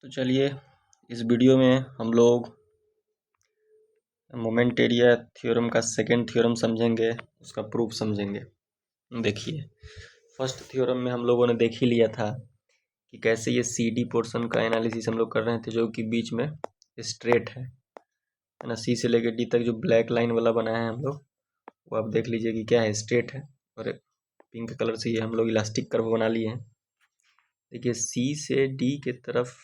तो चलिए इस वीडियो में हम लोग मोमेंट एरिया थ्योरम का सेकंड थ्योरम समझेंगे, उसका प्रूफ समझेंगे। देखिए फर्स्ट थ्योरम में हम लोगों ने देख ही लिया था कि कैसे ये सी डी पोर्शन का एनालिसिस हम लोग कर रहे थे, जो कि बीच में स्ट्रेट है ना। सी से लेकर डी तक जो ब्लैक लाइन वाला बनाया है हम लोग, वो आप देख लीजिए कि क्या है, स्ट्रेट है। और पिंक कलर से ये हम लोग इलास्टिक कर्व बना लिए हैं। देखिए सी से डी के तरफ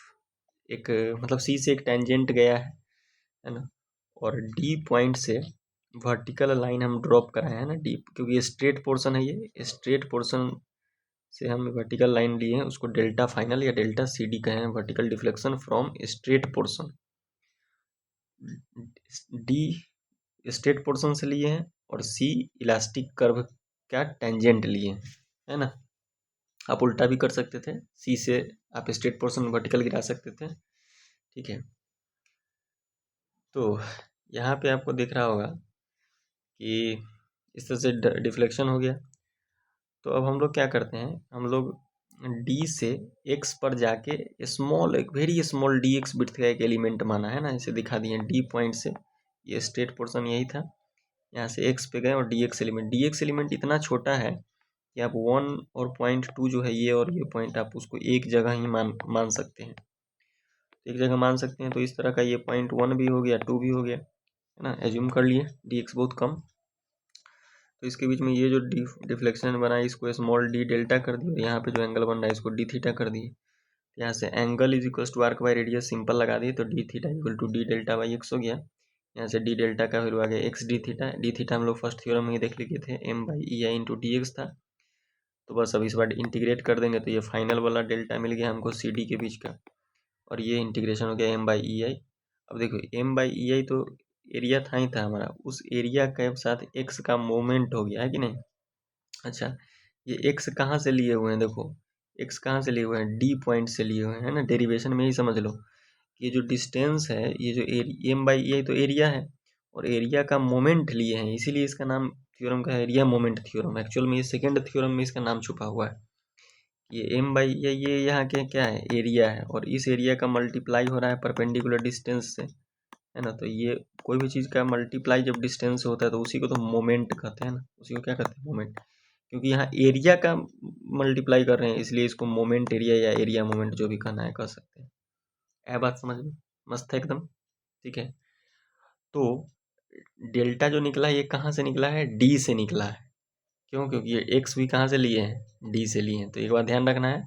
एक मतलब सी से एक टेंजेंट गया है ना, और डी पॉइंट से वर्टिकल लाइन हम ड्रॉप कराए हैं ना डी, क्योंकि ये स्ट्रेट पोर्शन है, ये स्ट्रेट पोर्शन से हम वर्टिकल लाइन लिए हैं, उसको डेल्टा फाइनल या डेल्टा सी डी कहे हैं, vertical deflection from straight portion. D straight portion से लिए हैं और सी इलास्टिक कर्व का टेंजेंट लिए हैं, है ना। आप उल्टा भी कर सकते थे, सी से आप स्ट्रेट पोर्शन वर्टिकल गिरा सकते थे, ठीक है। तो यहाँ पे आपको दिख रहा होगा कि इस तरह से डिफ्लेक्शन हो गया। तो अब हम लोग क्या करते हैं, हम लोग डी से एक्स पर जाके स्मॉल, एक very small D x width का एक एलिमेंट माना है ना, इसे दिखा दिए डी पॉइंट से, ये स्ट्रेट पोर्शन यही था, यहाँ से एक्स पे गए और डी एक्स एलिमेंट इतना छोटा है कि आप 1 और 0.2 जो है ये और ये पॉइंट, आप उसको एक जगह ही मान सकते हैं, एक जगह मान सकते हैं। तो इस तरह का ये 0.1 भी हो गया, 2 भी हो गया, है ना, एज्यूम कर लिए डी एक्स बहुत कम। तो इसके बीच में ये जो डिफ्लेक्शन बना है इसको स्मॉल डी डेल्टा कर दिए, और यहाँ पे जो एंगल बन रहा है इसको डी थीटा कर दिए। यहाँ से angle is equal to arc by radius simple लगा दिए, तो d theta equal to d delta by x हो गया। यहाँ से डी डेल्टा का वैल्यू आ गया x d theta. D theta हम लोग फर्स्ट थ्योरम में ही देख लिए थे, M by E I into d x था। तो बस अब इस बार इंटीग्रेट कर देंगे तो ये फाइनल वाला डेल्टा मिल गया हमको सी डी के बीच का, और ये इंटीग्रेशन हो गया एम बाई ई आई। अब देखो एम बाई ई आई तो एरिया था ही था हमारा, उस एरिया के साथ एक्स का मोमेंट हो गया है कि नहीं। अच्छा, ये एक्स कहाँ से लिए हुए हैं, देखो एक्स कहाँ से लिए हुए हैं, डी पॉइंट से लिए हुए हैं ना, डेरिवेशन में ही समझ लो कि ये जो डिस्टेंस है, ये जो एम बाई ई आई तो एरिया है, और एरिया का मोमेंट लिए हैं, इसीलिए इसका नाम थ्योरम का एरिया मोमेंट थ्योरम। एक्चुअल में ये सेकेंड थ्योरम में इसका नाम छुपा हुआ है। ये एम बाई ये यहाँ के क्या है, एरिया है, और इस एरिया का मल्टीप्लाई हो रहा है परपेंडिकुलर डिस्टेंस से, है ना। तो ये कोई भी चीज़ का मल्टीप्लाई जब डिस्टेंस से होता है तो उसी को तो मोमेंट कहते हैं ना, उसी को क्या कहते हैं, मोमेंट। क्योंकि यहाँ एरिया का मल्टीप्लाई कर रहे हैं इसलिए इसको मोमेंट एरिया या एरिया मोमेंट जो भी कहना है कह सकते हैं। यह बात समझ में मस्त है एकदम, ठीक है। तो डेल्टा जो निकला ये कहाँ से निकला है, डी से निकला है। क्यों, क्योंकि ये एक्स भी कहाँ से लिए हैं, डी से लिए हैं। तो एक बात ध्यान रखना है,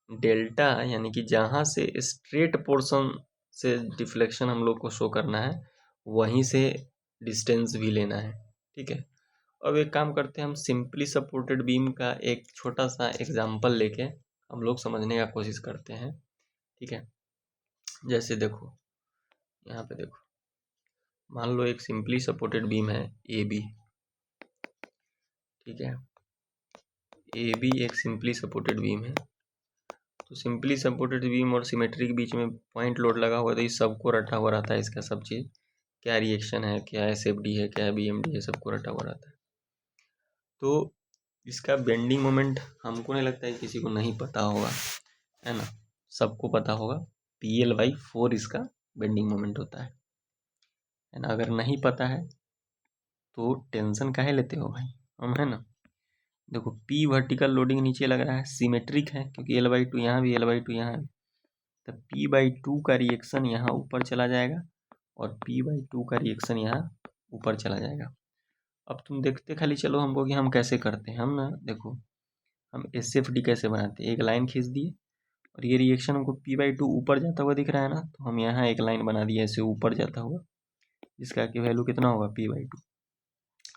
डेल्टा यानी कि जहाँ से स्ट्रेट पोर्शन से डिफ्लेक्शन हम लोग को शो करना है वहीं से डिस्टेंस भी लेना है, ठीक है। अब एक काम करते हैं, हम सिंपली सपोर्टेड बीम का एक छोटा सा एग्जांपल लेके हम लोग समझने का कोशिश करते हैं, ठीक है। जैसे देखो यहाँ पे देखो, मान लो एक सिंपली सपोर्टेड बीम है ए बी, ठीक है। ए बी एक सिंपली सपोर्टेड बीम है। तो सिंपली सपोर्टेड बीम और सिमेट्री के बीच में पॉइंट लोड लगा हुआ है, तो ये सबको रटा हुआ रहता है, इसका सब चीज़, क्या रिएक्शन है, क्या एस एफ डी है, क्या बी एम डी है, सबको रटा हुआ रहता है। तो इसका बेंडिंग मोमेंट हमको नहीं लगता है किसी को नहीं पता होगा, है ना, सबको पता होगा, पी एल बाई 4 इसका बेंडिंग मोमेंट होता है ना। अगर नहीं पता है तो टेंशन काहे लेते हो भाई, हम है ना। देखो पी वर्टिकल लोडिंग नीचे लग रहा है, सिमेट्रिक है क्योंकि एल बाई टू यहाँ भी, एल बाई टू यहाँ भी, तो पी बाई टू का रिएक्शन यहाँ ऊपर चला जाएगा और पी बाई टू का रिएक्शन यहाँ ऊपर चला जाएगा। अब तुम देखते खाली चलो हमको कि हम कैसे करते हैं। हम ना देखो, हम एस एफ डी कैसे बनाते हैं, एक लाइन खींच दिए और ये रिएक्शन हमको पी बाई टू ऊपर जाता हुआ दिख रहा है ना, तो हम यहाँ एक लाइन बना दिए ऐसे ऊपर जाता हुआ, जिसका कि वैल्यू कितना होगा, पी बाई टू।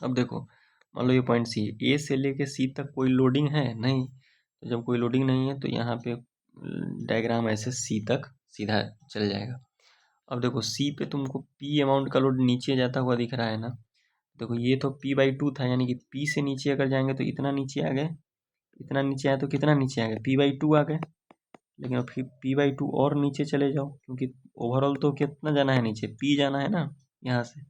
अब देखो मान लो ये पॉइंट सी, ए से लेके सी तक कोई लोडिंग है नहीं, तो जब कोई लोडिंग नहीं है तो यहाँ पे डायग्राम ऐसे सी तक सीधा चल जाएगा। अब देखो सी पे तुमको पी अमाउंट का लोड नीचे जाता हुआ दिख रहा है ना, देखो ये तो पी बाई टू था, यानी कि पी से नीचे अगर जाएंगे तो इतना नीचे आ गए, इतना नीचे आए तो कितना नीचे आ गए, पी बाई टू आ गए। लेकिन अब फिर पी बाई टू और नीचे चले जाओ, क्योंकि ओवरऑल तो कितना जाना है नीचे, पी जाना है ना यहाँ से।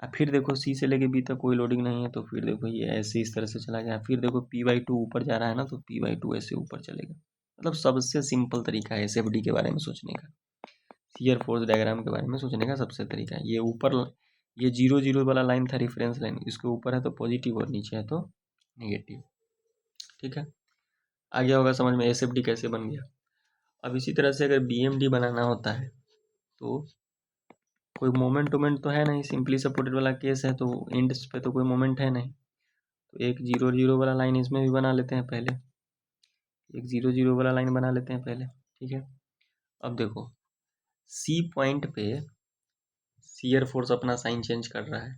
अब फिर देखो सी से लेके बी तक कोई लोडिंग नहीं है, तो फिर देखो ये ऐसे इस तरह से चला गया। फिर देखो पी बाई टू ऊपर जा रहा है ना, तो पी बाई टू ऐसे ऊपर चलेगा। मतलब सबसे सिंपल तरीका है एस एफ डी के बारे में सोचने का। शियर फोर्स डायग्राम के बारे में सोचने का सबसे तरीका है। ये ऊपर ये 0 0 वाला लाइन था रेफरेंस लाइन, इसके ऊपर है तो पॉजिटिव और नीचे है तो नेगेटिव। ठीक है, आ गया होगा समझ में एसएफडी कैसे बन गया। अब इसी तरह से अगर बीएमडी बनाना होता है तो कोई मोमेंट वोमेंट तो है नहीं, सिंपली सपोर्टेड वाला केस है तो एंड्स पे तो कोई मोमेंट है नहीं, तो एक 0 0 वाला लाइन इसमें भी बना लेते हैं पहले, एक 0 0 वाला लाइन बना लेते हैं पहले। ठीक है, अब देखो सी पॉइंट पे शियर फोर्स अपना साइन चेंज कर रहा है,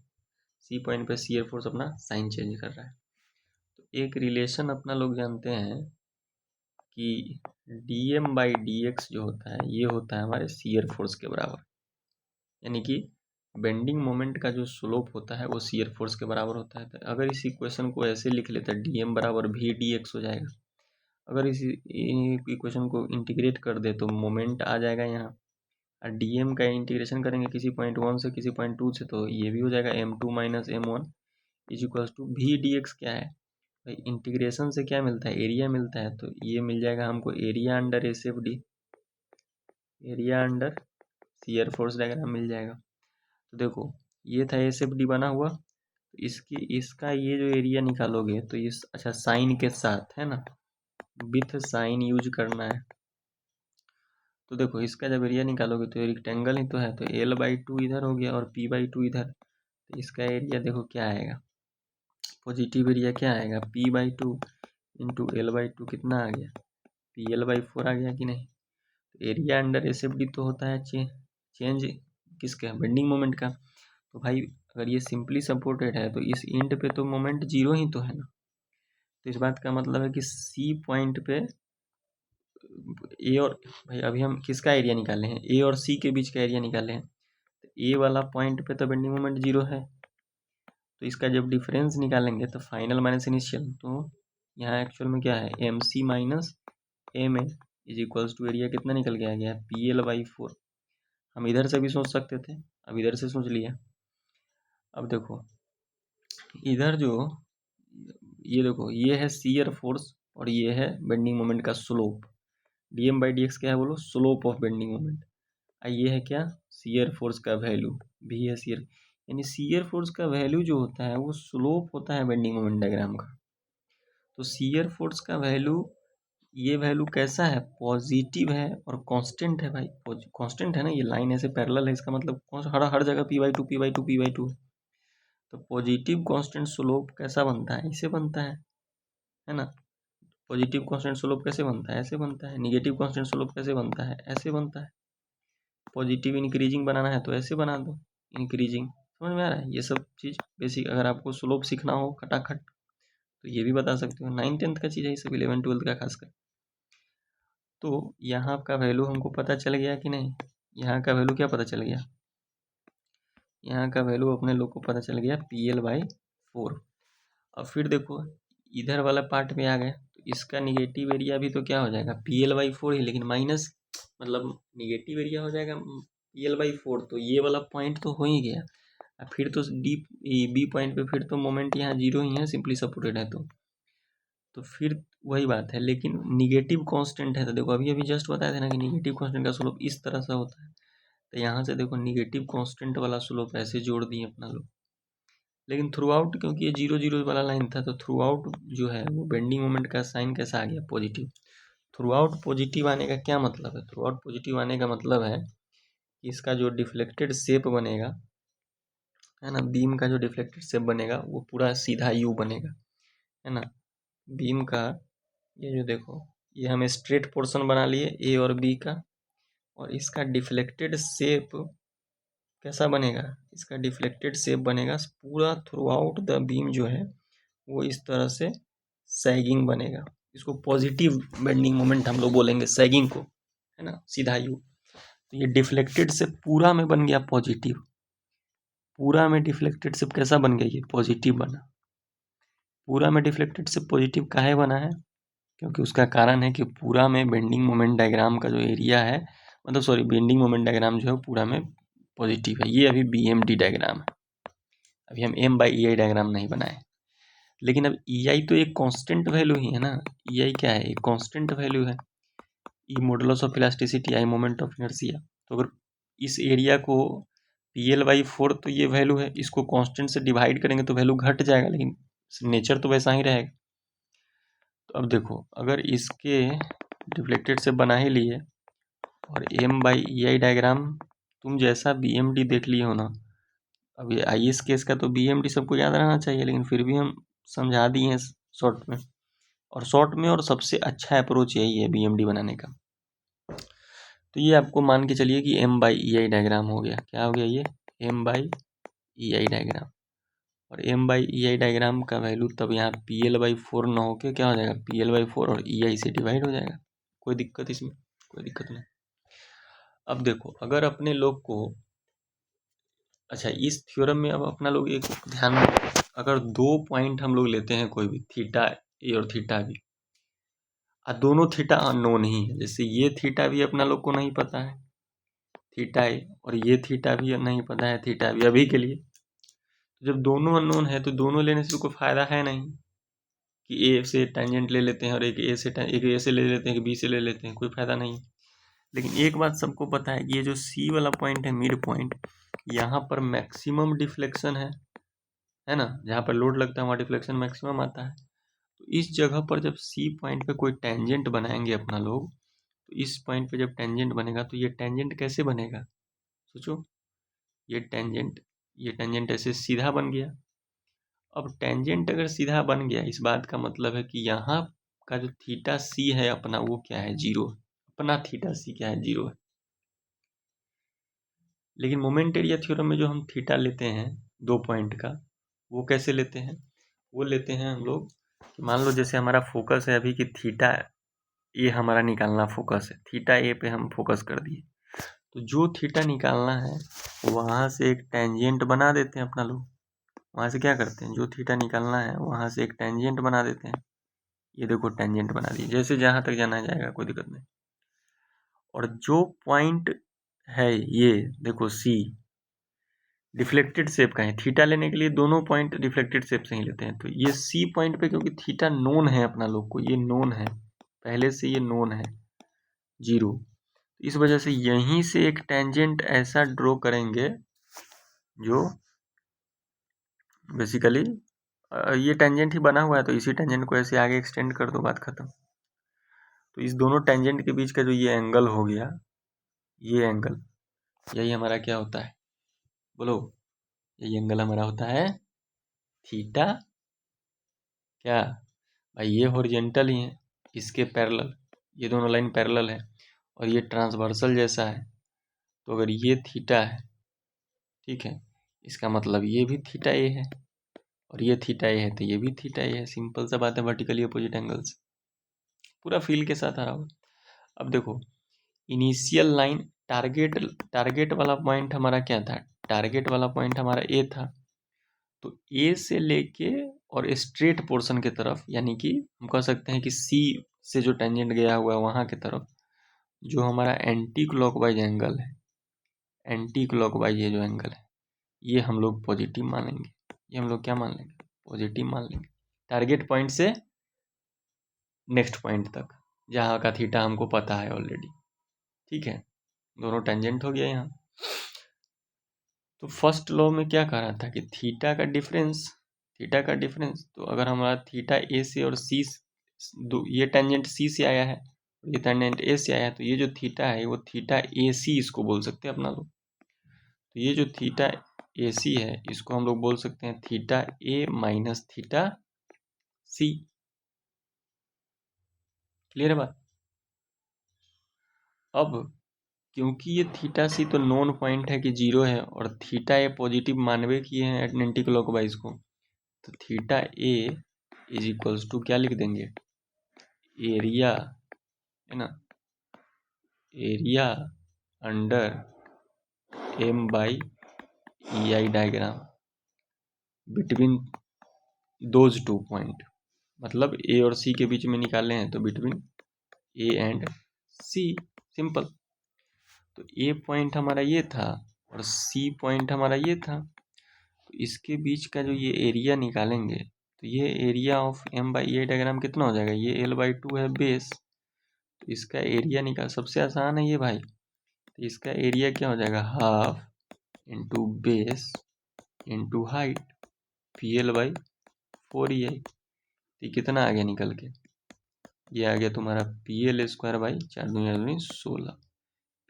सी पॉइंट पे शियर फोर्स अपना साइन चेंज कर रहा है। तो एक रिलेशन अपना लोग जानते हैं कि dm/dx जो होता है ये होता है हमारे शियर फोर्स के बराबर, यानी कि बेंडिंग मोमेंट का जो स्लोप होता है वो शियर फोर्स के बराबर होता है। तो अगर इस इक्वेशन को ऐसे लिख लेते हैं dm बराबर v/dx हो जाएगा। अगर इस इक्वेशन को इंटीग्रेट कर दे तो मोमेंट आ जाएगा यहाँ, और dm का इंटीग्रेशन करेंगे किसी पॉइंट 1 से किसी पॉइंट 2 से तो ये भी हो जाएगा m2 - m1 इज v/dx। क्या है भाई, इंटीग्रेशन से क्या मिलता है, एरिया मिलता है, तो ये मिल जाएगा हमको area under SFD, area under shear force diagram मिल जाएगा। तो देखो ये था एसएफडी बना हुआ, तो इसका ये जो एरिया निकालोगे तो इस अच्छा साइन के साथ है ना, विथ साइन यूज करना है। तो देखो इसका जब एरिया निकालोगे तो रेक्टेंगल ही तो है, तो l/2 इधर हो गया और p/2 इधर, तो इसका एरिया देखो क्या आएगा, पॉजिटिव एरिया क्या आएगा p/2 इंटू l/2 कितना आ गया pl/4 आ गया कि नहीं। तो एरिया अंडर एसएफडी तो होता है चेंज किसका, बेंडिंग मोमेंट का। तो भाई अगर ये सिंपली सपोर्टेड है तो इस इंट पे तो मोमेंट 0 ही तो है ना, तो इस बात का मतलब है कि सी पॉइंट पे ए और भाई अभी हम किसका एरिया निकाले हैं, ए और सी के बीच का एरिया निकाले हैं, तो ए वाला पॉइंट पे तो बेंडिंग मोमेंट 0 है, तो इसका जब डिफरेंस निकालेंगे तो फाइनल माइनस इनिशियल, तो यहाँ एक्चुअल में क्या है MC - MA is equals to area कितना निकल के आ गया PL/4। हम इधर से भी सोच सकते थे, अब इधर से सोच लिया। अब देखो इधर जो ये देखो ये है शियर फोर्स और ये है बेंडिंग मोमेंट का स्लोप, dm/dx क्या है बोलो, स्लोप ऑफ बेंडिंग मोमेंट। ये है क्या, शियर फोर्स का वैल्यू, भी है शियर, यानी शियर फोर्स का वैल्यू जो होता है वो स्लोप होता है बेंडिंग मोमेंट डायग्राम का। तो शियर फोर्स का वैल्यू, ये वैल्यू कैसा है, पॉजिटिव है और कांस्टेंट है भाई, कांस्टेंट है ना, ये लाइन ऐसे पैरेलल है, इसका मतलब हर जगह p/2 p/2 p/2 है। तो पॉजिटिव कांस्टेंट स्लोप कैसा बनता है, ऐसे बनता है ना, पॉजिटिव कांस्टेंट स्लोप कैसे बनता है, ऐसे बनता है, निगेटिव कांस्टेंट स्लोप कैसे बनता है, ऐसे बनता है। पॉजिटिव इंक्रीजिंग बनाना है तो ऐसे बना दो, इंक्रीजिंग, समझ में आ रहा है। ये सब चीज़ बेसिक, अगर आपको स्लोप सीखना हो खटाखट तो ये भी बता सकते हो, 9th-10th का चीज़ है ये सब, 11th-12th का खासकर। तो यहाँ का वैल्यू हमको पता चल गया कि नहीं, यहाँ का वैल्यू क्या पता चल गया, यहाँ का वैल्यू अपने लोग को पता चल गया PL/4। अब फिर देखो इधर वाला पार्ट में आ गए तो इसका निगेटिव एरिया भी तो क्या हो जाएगा PL/4 ही, लेकिन माइनस मतलब निगेटिव एरिया हो जाएगा PL/4, तो ये वाला पॉइंट तो हो ही गया। अब फिर तो बी पॉइंट पे फिर तो मोमेंट यहाँ 0 ही है, सिंपली सपोर्टेड है तो फिर वही बात है, लेकिन निगेटिव कांस्टेंट है, तो देखो अभी अभी जस्ट बताया था ना कि निगेटिव कांस्टेंट का स्लोप इस तरह से होता है, तो यहाँ से देखो निगेटिव कांस्टेंट वाला स्लोप ऐसे जोड़ दिए अपना लोग। लेकिन थ्रू आउट क्योंकि ये 0 0 वाला लाइन था तो थ्रू आउट जो है वो बेंडिंग मोमेंट का साइन कैसा आ गया, पॉजिटिव। थ्रू आउट पॉजिटिव आने का क्या मतलब है, थ्रू आउट पॉजिटिव आने का मतलब है कि इसका जो डिफ्लेक्टेड शेप बनेगा है ना, बीम का जो डिफ्लेक्टेड शेप बनेगा वो पूरा सीधा यू बनेगा, है ना। बीम का ये जो देखो ये हम स्ट्रेट पोर्शन बना लिए ए और बी का, और इसका डिफ्लेक्टेड शेप कैसा बनेगा, इसका डिफ्लेक्टेड शेप बनेगा पूरा थ्रू आउट द बीम जो है वो इस तरह से सैगिंग बनेगा। इसको पॉजिटिव बेंडिंग मोमेंट हम लोग बोलेंगे सैगिंग को, है ना, सीधा यू। तो ये डिफ्लेक्टेड से पूरा में बन गया पॉजिटिव, पूरा में डिफ्लेक्टेड से कैसा बन गया, ये पॉजिटिव बना। पूरा में डिफ्लेक्टेड से पॉजिटिव काहे बना है, क्योंकि उसका कारण है कि पूरा में बेंडिंग मोमेंट डायग्राम का जो एरिया है, मतलब सॉरी बेंडिंग मोमेंट डायग्राम जो है पूरा में पॉजिटिव है। ये अभी BMD डायग्राम है, अभी हम M/EI डायग्राम नहीं बनाए। लेकिन अब EI तो एक कांस्टेंट वैल्यू ही है ना, EI क्या है, एक कांस्टेंट वैल्यू है, E modulus of elasticity, I moment of inertia. तो अगर इस एरिया को PL/4 तो ये वैल्यू है, इसको कांस्टेंट से डिवाइड करेंगे तो वैल्यू घट जाएगा, लेकिन नेचर तो वैसा ही रहेगा। तो अब देखो, अगर इसके रिफ्लेक्टेड से बना ही लिए और M/EI डायग्राम तुम जैसा BMD देख लिए हो ना, अब ये IS केस का तो BMD सबको याद रहना चाहिए, लेकिन फिर भी हम समझा दिए हैं शॉर्ट में, और सबसे अच्छा अप्रोच यही है BMD बनाने का। तो ये आपको मान के चलिए कि M/EI डायग्राम हो गया। क्या हो गया ये? M/EI diagram. और M/EI डायग्राम का वैल्यू तब यहाँ PL/4 ना होके क्या हो जाएगा, PL/4 और EI से डिवाइड हो जाएगा। कोई दिक्कत इसमें? कोई दिक्कत नहीं। अब देखो, अगर अपने लोग को, अच्छा इस थ्योरम में अब अपना लोग एक ध्यान में, अगर 2 पॉइंट हम लोग लेते हैं कोई भी, थीटा ए और थीटा बी, और दोनों थीटा अननोन ही है, जैसे ये थीटा भी अपना लोग को नहीं पता है थीटा ए, और ये थीटा भी नहीं पता है थीटा बी अभी के लिए। तो जब दोनों अननोन है तो दोनों लेने से कोई फायदा है नहीं कि ए से टेंजेंट ले लेते हैं और एक ए से ले लेते हैं, एक बी से ले लेते हैं, कोई फायदा नहीं। लेकिन एक बात सबको पता है कि ये जो सी वाला पॉइंट है, मिड पॉइंट, यहाँ पर मैक्सिमम डिफ्लेक्शन है ना, जहाँ पर लोड लगता है वहाँ डिफ्लेक्शन मैक्सिमम आता है। तो इस जगह पर जब सी पॉइंट पे कोई टेंजेंट बनाएंगे अपना लोग, तो इस पॉइंट पे जब टेंजेंट बनेगा तो ये टेंजेंट कैसे बनेगा, सोचो। ये टेंजेंट ऐसे सीधा बन गया। अब टेंजेंट अगर सीधा बन गया, इस बात का मतलब है कि यहाँ का जो थीटा सी है अपना, वो क्या है, 0। अपना थीटा सी क्या है, 0 है। लेकिन मोमेंट एरिया थ्योरम में जो हम थीटा लेते हैं 2 पॉइंट का, वो कैसे लेते हैं? वो लेते हैं हम लोग, मान लो जैसे हमारा फोकस है अभी कि थीटा ए हमारा निकालना फोकस है, थीटा ए पे हम फोकस कर दिए, तो जो थीटा निकालना है वहाँ से एक टेंजेंट बना देते हैं अपना लोग। वहाँ से क्या करते हैं, जो थीटा निकालना है वहाँ से एक टेंजेंट बना देते हैं। ये देखो टेंजेंट बना दिए, जैसे जहाँ तक जाना जाएगा, कोई दिक्कत नहीं। और जो पॉइंट है ये देखो सी, डिफ्लेक्टेड शेप का है, थीटा लेने के लिए दोनों पॉइंट डिफ्लेक्टेड शेप से ही लेते हैं। तो ये सी पॉइंट पे क्योंकि थीटा नोन है अपना लोग को, ये नोन है पहले से, ये नोन है 0, इस वजह से यहीं से एक टेंजेंट ऐसा ड्रॉ करेंगे जो बेसिकली ये टेंजेंट ही बना हुआ है, तो इसी टेंजेंट को ऐसे आगे एक्सटेंड कर दो, बात खत्म। तो इस दोनों टेंजेंट के बीच का जो ये एंगल हो गया, ये एंगल, यही हमारा क्या होता है, बोलो? यही एंगल हमारा होता है थीटा। क्या भाई, ये हॉरिजेंटल ही है इसके पैरेलल, ये दोनों लाइन पैरेलल है, और ये ट्रांसवर्सल जैसा है। तो अगर ये थीटा है, ठीक है, इसका मतलब ये भी थीटा ए है, और ये थीटा ए है तो ये भी थीटा ए है। सिंपल सा बात है, वर्टिकली अपोजिट एंगल्स, पूरा फील के साथ आ रहा हो। अब देखो, इनिशियल लाइन, टारगेट वाला पॉइंट हमारा क्या था, टारगेट वाला पॉइंट हमारा ए था। तो ए से लेके और स्ट्रेट पोर्शन के तरफ, यानी कि हम कह सकते हैं कि सी से जो टेंजेंट गया हुआ है वहाँ के तरफ, जो हमारा एंटी क्लॉकवाइज एंगल है, एंटी क्लॉकवाइज ये जो एंगल है, ये हम लोग पॉजिटिव मान लेंगे। ये हम लोग क्या मान लेंगे, पॉजिटिव मान लेंगे। टारगेट पॉइंट से नेक्स्ट पॉइंट तक, जहाँ का थीटा हमको पता है ऑलरेडी, ठीक है। दोनों टेंजेंट हो गया यहाँ। तो फर्स्ट लॉ में क्या कह रहा था कि थीटा का डिफरेंस, तो अगर हमारा थीटा ए से और सी, ये टेंजेंट सी से आया है, ये टेंजेंट ए से आया है, तो ये जो थीटा है वो थीटा ए सी इसको बोल सकते हैं अपना लोग। तो ये जो थीटा ए सी है इसको हम लोग बोल सकते हैं थीटा ए माइनस थीटा सी। क्लियर है बात? अब क्योंकि ये थीटा सी तो नोन पॉइंट है कि 0 है, और थीटा ए पॉजिटिव मानवे किए हैं एंटी क्लॉकवाइज को, तो theta A is equals to क्या लिख देंगे, एरिया, है ना, area under M/EI diagram between those 2 point, मतलब ए और सी के बीच में निकाले हैं, तो between A and C, simple. तो ए पॉइंट हमारा ये था और सी पॉइंट हमारा ये था, तो इसके बीच का जो ये एरिया निकालेंगे, तो ये एरिया ऑफ M/EI डायग्राम कितना हो जाएगा, ये L/2 है बेस, तो इसका एरिया निकाल, सबसे आसान है ये भाई। तो इसका एरिया क्या हो जाएगा, half into base into height PL/4EI। तो कितना आ गया निकल के, ये आ गया तुम्हारा PL² 4×2=16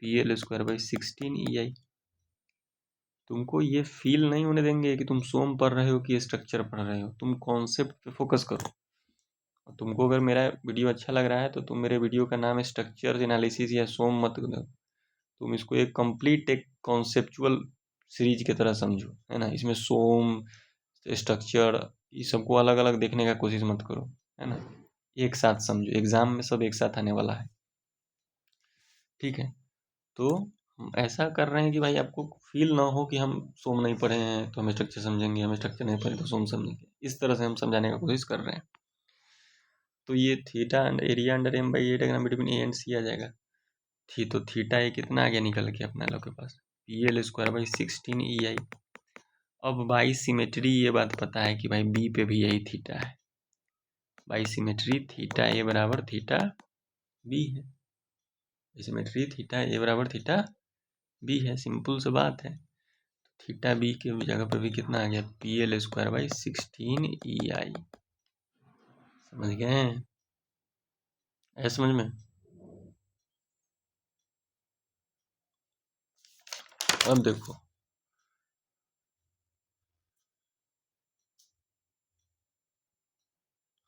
PL²/16EI। तुमको ये फील नहीं होने देंगे कि तुम सोम पढ़ रहे हो कि स्ट्रक्चर पढ़ रहे हो, तुम कॉन्सेप्ट पे फोकस करो। और तुमको अगर मेरा वीडियो अच्छा लग रहा है तो तुम मेरे वीडियो का नाम स्ट्रक्चर एनालिसिस या सोम मत दो, तुम इसको एक कंप्लीट एक कॉन्सेप्चुअल सीरीज की तरह समझो, है ना। इसमें सोम स्ट्रक्चर ये सबको अलग अलग देखने का कोशिश मत करो, है ना। एक साथ समझो, एग्जाम में सब एक साथ आने वाला है, ठीक है। तो हम ऐसा कर रहे हैं कि भाई आपको फील ना हो कि हम सोम नहीं पढ़े हैं तो हमें स्ट्रक्चर समझेंगे, हमें स्ट्रक्चर नहीं पढ़े तो सोम समझेंगे, इस तरह से हम समझाने का कोशिश कर रहे हैं। तो ये theta area under M/A diagram between A and C आ जाएगा। तो थीटा ये कितना आ गया निकल के अपना लोग के पास, PL² 16EI। अब बाई सिमेट्री ये बात पता है कि भाई बी पे भी यही थीटा है, बाई सिमेट्री थीटा A बराबर थीटा B है, सिमेट्री थीटा A बराबर थीटा B है, सिंपल सी बात है। थीटा B के जगह पर भी कितना आ गया, PL² 16EI। समझ गए, है समझ में। अब देखो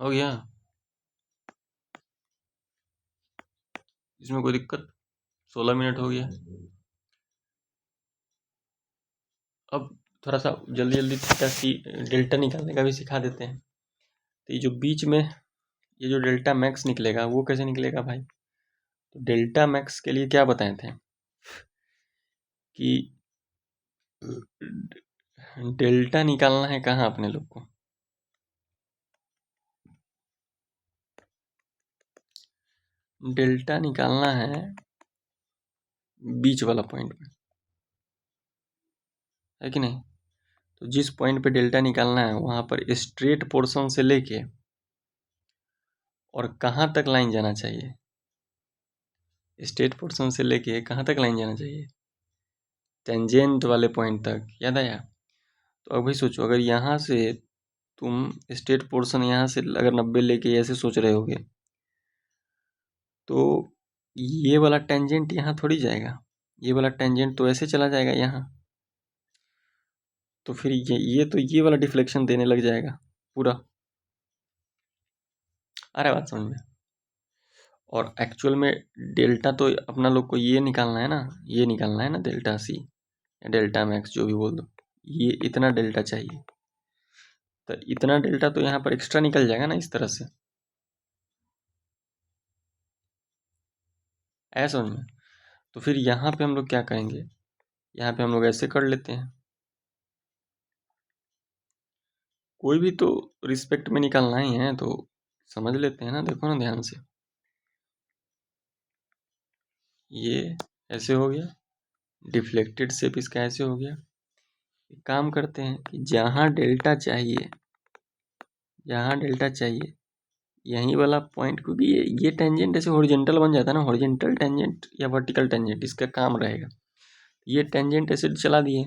हो गया, इसमें कोई दिक्कत, 16 मिनट हो गया। अब थोड़ा सा जल्दी जल्दी थीटा C डेल्टा निकालने का भी सिखा देते हैं। तो ये जो बीच में ये जो डेल्टा मैक्स निकलेगा वो कैसे निकलेगा भाई, तो डेल्टा मैक्स के लिए क्या बताए थे कि डेल्टा निकालना है कहाँ अपने लोग को, डेल्टा निकालना है बीच वाला पॉइंट में, है कि नहीं। तो जिस पॉइंट पे डेल्टा निकालना है वहाँ पर स्ट्रेट पोर्शन से लेके और कहाँ तक लाइन जाना चाहिए, स्ट्रेट पोर्शन से लेके कहाँ तक लाइन जाना चाहिए, टेंजेंट वाले पॉइंट तक, याद आया। तो अभी सोचो अगर यहाँ से तुम स्ट्रेट पोर्शन यहाँ से अगर 90 लेके ऐसे सोच रहे होगे तो ये वाला टेंजेंट यहाँ थोड़ी जाएगा, ये वाला टेंजेंट तो ऐसे चला जाएगा यहाँ, तो फिर ये तो ये वाला डिफ्लेक्शन देने लग जाएगा पूरा। आ रहा है बात समझ में। और एक्चुअल में डेल्टा तो अपना लोग को ये निकालना है ना, ये निकालना है ना डेल्टा C या डेल्टा मैक्स जो भी बोल दो, ये इतना डेल्टा चाहिए। तो इतना डेल्टा तो यहाँ पर एक्स्ट्रा निकल जाएगा ना इस तरह से, ऐसा समझ में। तो फिर यहाँ पे हम लोग क्या करेंगे, यहाँ पे हम लोग ऐसे कर लेते हैं, कोई भी तो रिस्पेक्ट में निकालना ही है तो समझ लेते हैं ना। देखो ना ध्यान से, ये ऐसे हो गया, डिफ्लेक्टेड शेप इसका ऐसे हो गया। एक काम करते हैं कि जहाँ डेल्टा चाहिए, जहाँ डेल्टा चाहिए यहीं वाला पॉइंट, क्योंकि ये टेंजेंट ऐसे हॉरिजॉन्टल बन जाता है ना, हॉरिजॉन्टल टेंजेंट या वर्टिकल टेंजेंट इसका काम रहेगा। ये टेंजेंट ऐसे चला दिए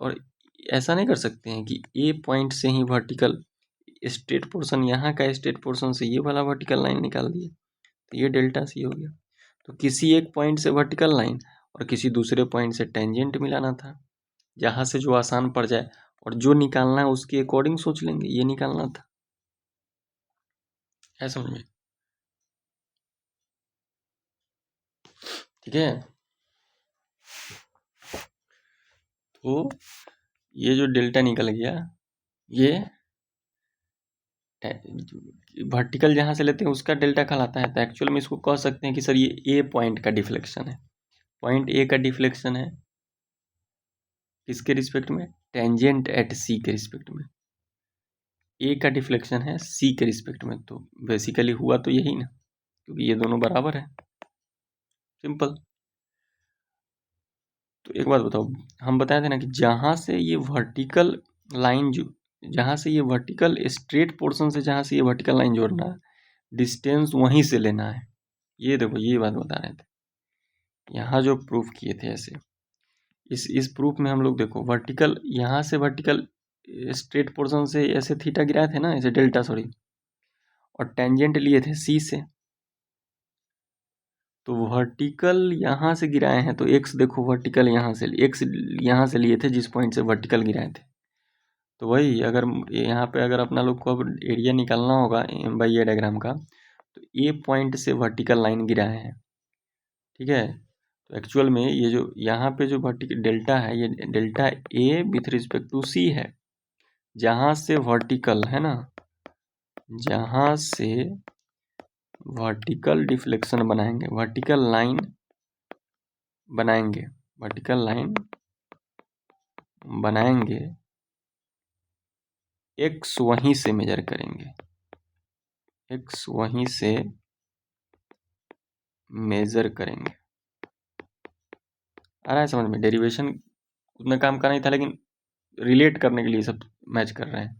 और ऐसा नहीं कर सकते हैं कि ए पॉइंट से ही वर्टिकल स्ट्रेट पोर्शन, यहाँ का स्ट्रेट पोर्शन से ये वाला वर्टिकल लाइन निकाल दिए, तो ये डेल्टा C हो गया। तो किसी एक पॉइंट से वर्टिकल लाइन और किसी दूसरे पॉइंट से टेंजेंट मिलाना था, जहाँ से जो आसान पड़ जाए और जो निकालना है उसके अकॉर्डिंग सोच लेंगे, ये निकालना था, है समझ में। ठीक है, तो ये जो डेल्टा निकल गया ये वर्टिकल जहाँ से लेते हैं उसका डेल्टा कहलाता है। तो एक्चुअल में इसको कह सकते हैं कि सर ये ए पॉइंट का डिफ्लेक्शन है, पॉइंट ए का डिफ्लेक्शन है किसके रिस्पेक्ट में, टेंजेंट एट C के रिस्पेक्ट में, ए का डिफ्लेक्शन है C के रिस्पेक्ट में। तो बेसिकली हुआ तो यही ना, क्योंकि ये दोनों बराबर है, सिंपल। तो एक बात बताओ, हम बताए थे ना कि जहाँ से ये वर्टिकल लाइन जो, जहाँ से ये वर्टिकल स्ट्रेट पोर्शन से जहाँ से ये वर्टिकल लाइन जोड़ना है, डिस्टेंस वहीं से लेना है। ये देखो ये बात बता रहे थे यहाँ जो प्रूफ किए थे ऐसे, इस प्रूफ में हम लोग देखो वर्टिकल, यहाँ से वर्टिकल स्ट्रेट पोर्शन से ऐसे थीटा गिराए थे ना, ऐसे डेल्टा सॉरी, और टेंजेंट लिए थे सी से, तो वर्टिकल यहाँ से गिराए हैं, तो एक्स देखो वर्टिकल यहाँ से लिए थे जिस पॉइंट से वर्टिकल गिराए थे। तो वही अगर यहाँ पे अगर अपना लोग को अब एरिया निकालना होगा बाई ए डायग्राम का, तो ए पॉइंट से वर्टिकल लाइन गिराए हैं, ठीक है। तो एक्चुअल में ये जो यहाँ पे जो वर्टिकल डेल्टा है, ये delta A with respect to C है, जहाँ से वर्टिकल है ना, जहाँ से वर्टिकल डिफ्लेक्शन बनाएंगे, वर्टिकल लाइन बनाएंगे, वर्टिकल लाइन बनाएंगे, एक्स वहीं से मेजर करेंगे, एक्स वहीं से मेजर करेंगे। आ रहा है समझ में? डेरिवेशन उतना काम का नहीं था, लेकिन रिलेट करने के लिए सब मैच कर रहे हैं।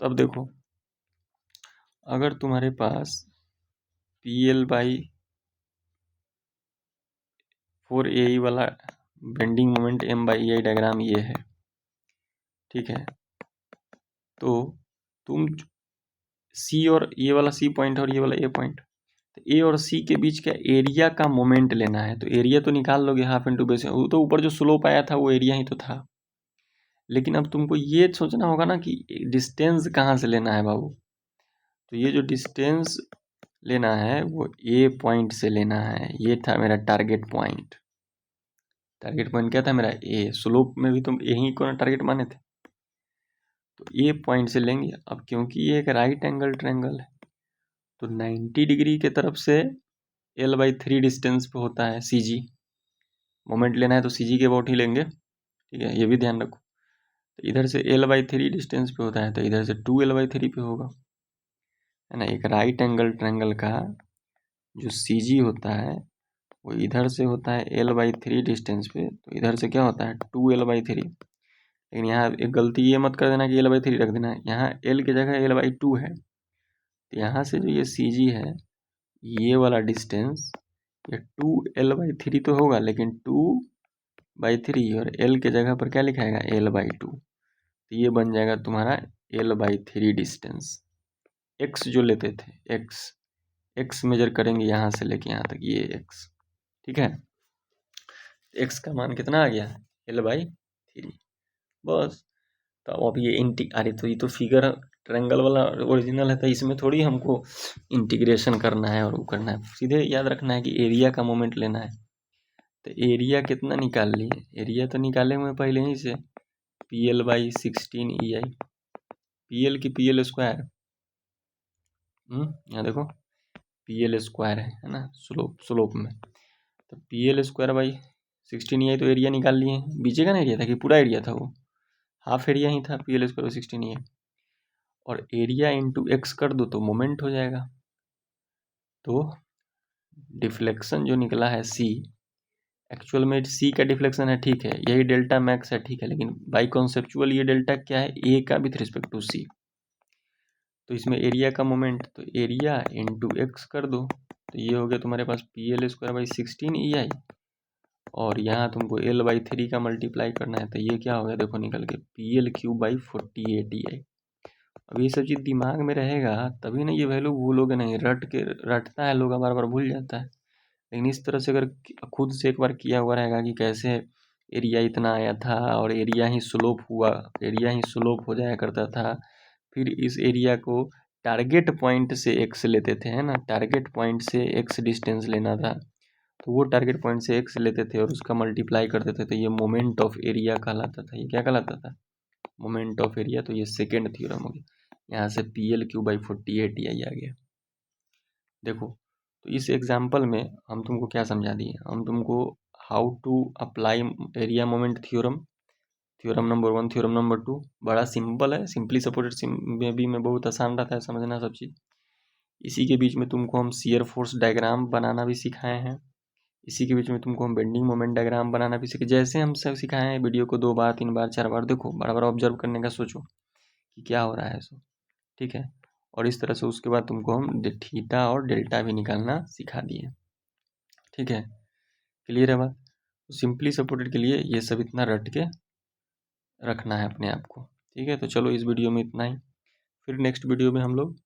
तो अब देखो, अगर तुम्हारे पास PL बाई 4AE वाला bending moment M by EI diagram ये है, ठीक है, तो तुम C और ये वाला C पॉइंट और ये वाला A पॉइंट, तो A और C के बीच का एरिया का मोमेंट लेना है। तो एरिया तो निकाल लोगे हाफ इंटू बेस, वो तो ऊपर जो स्लोप आया था वो एरिया ही तो था, लेकिन अब तुमको ये सोचना होगा ना कि डिस्टेंस कहाँ से लेना है बाबू। तो ये जो डिस्टेंस लेना है वो ए पॉइंट से लेना है, ये था मेरा टारगेट पॉइंट। टारगेट पॉइंट क्या था मेरा? ए। स्लोप में भी तुम यही को ना टारगेट माने थे, तो ए पॉइंट से लेंगे। अब क्योंकि ये एक राइट एंगल ट्रायंगल है, तो 90 डिग्री के तरफ से L/3 डिस्टेंस पे होता है CG। मोमेंट लेना है तो CG के अबाउट ही लेंगे, ठीक है, ये भी ध्यान रखो। तो इधर से L/3 डिस्टेंस पे होता है, तो इधर से 2L/3 पे होगा, है ना। एक राइट एंगल ट्रायंगल का जो CG होता है वो इधर से होता है L/3 डिस्टेंस पे, तो इधर से क्या होता है 2L/3। लेकिन यहाँ एक गलती ये मत कर देना कि L/3 रख देना है, यहाँ L की जगह L/2 है। तो यहाँ से जो ये CG है, ये वाला डिस्टेंस, ये 2L/3 तो होगा, लेकिन 2/3 और L के जगह पर क्या लिखाएगा L/2, तो ये बन जाएगा तुम्हारा L/3 डिस्टेंस। एक्स जो लेते थे, एक्स मेजर करेंगे यहाँ से लेके यहाँ तक, ये एक्स, ठीक है। एक्स का मान कितना आ गया? L/3 बस। तो अब ये अरे तो ये तो फिगर ट्रायंगल वाला ओरिजिनल है, तो इसमें थोड़ी हमको इंटीग्रेशन करना है और वो करना है, सीधे याद रखना है कि एरिया का मोमेंट लेना है। तो एरिया कितना निकाल लिए? एरिया तो निकाले हुए पहले ही से, PL/16 EI, PL की PL स्क्वायर, यहाँ देखो PL स्क्वायर है ना, स्लोप में, तो PL स्क्वायर बाई 16 EI, तो एरिया निकाल लिए। बीचे का ना एरिया था कि पूरा एरिया था? वो हाफ एरिया ही था, PL स्क्वायर बाई 16 EI, और एरिया इंटू एक्स कर दो तो मोमेंट हो जाएगा। तो डिफ्लेक्शन जो निकला है C, एक्चुअल में C का डिफ्लेक्शन है, ठीक है, यही डेल्टा मैक्स है, ठीक है, लेकिन बाई कॉन्सेप्चुअल ये डेल्टा क्या है? A का विथ रिस्पेक्ट टू C। तो इसमें एरिया का मोमेंट, तो एरिया इंटू एक्स कर दो, तो ये हो गया तुम्हारे पास PL स्क्वायर बाई 16 EI, और यहाँ तुमको L/3 का मल्टीप्लाई करना है, तो ये क्या हो गया देखो निकल के PL³ बाई 48 EI। अब ये सब चीज़ दिमाग में रहेगा तभी ना ये वैल्यू भूलोगे नहीं, रटता है लोग, बार बार भूल जाता है। लेकिन इस तरह से अगर खुद से एक बार किया हुआ रहेगा कि कैसे एरिया इतना आया था और एरिया ही स्लोप हुआ, एरिया ही स्लोप हो जाया करता था, फिर इस एरिया को टारगेट पॉइंट से एक्स लेते थे, है ना, टारगेट पॉइंट से एक्स डिस्टेंस लेना था, तो वो टारगेट पॉइंट से एक्स लेते थे और उसका मल्टीप्लाई करते थे, तो ये मोमेंट ऑफ एरिया कहलाता था। ये क्या कहलाता था? Moment of area. तो ये सेकेंड थ्योरम हो गया, यहाँ से PL³ बाई 48 EI आ गया। देखो, तो इस एग्जाम्पल में हम तुमको क्या समझा दिए? हम तुमको how to apply area moment theorem, theorem number 1, theorem number 2, बड़ा सिंपल है, सिंपली सपोर्टेड में भी में बहुत आसान रहता है समझना सब चीज़। इसी के बीच में तुमको हम शियर फोर्स डायग्राम बनाना भी सिखाए हैं, इसी के बीच में तुमको हम बेंडिंग मोमेंट डायग्राम बनाना भी सीखे, जैसे हम सब सिखाए हैं। वीडियो को 2 बार 3 बार 4 बार देखो, बार बार ऑब्जर्व करने का सोचो कि क्या हो रहा है सो, ठीक है। और इस तरह से उसके बाद तुमको हम थीटा और डेल्टा भी निकालना सिखा दिए, ठीक है। क्लियर है बात? तो सिंपली सपोर्टेड के लिए ये सब इतना रट के रखना है अपने आप को। ठीक है, तो चलो इस वीडियो में इतना ही। फिर नेक्स्ट वीडियो में हम लोग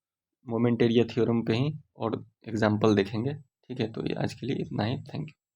मोमेंट एरिया थ्योरम पे ही और एग्जाम्पल देखेंगे। ठीक है, तो ये आज के लिए इतना ही। Thank you.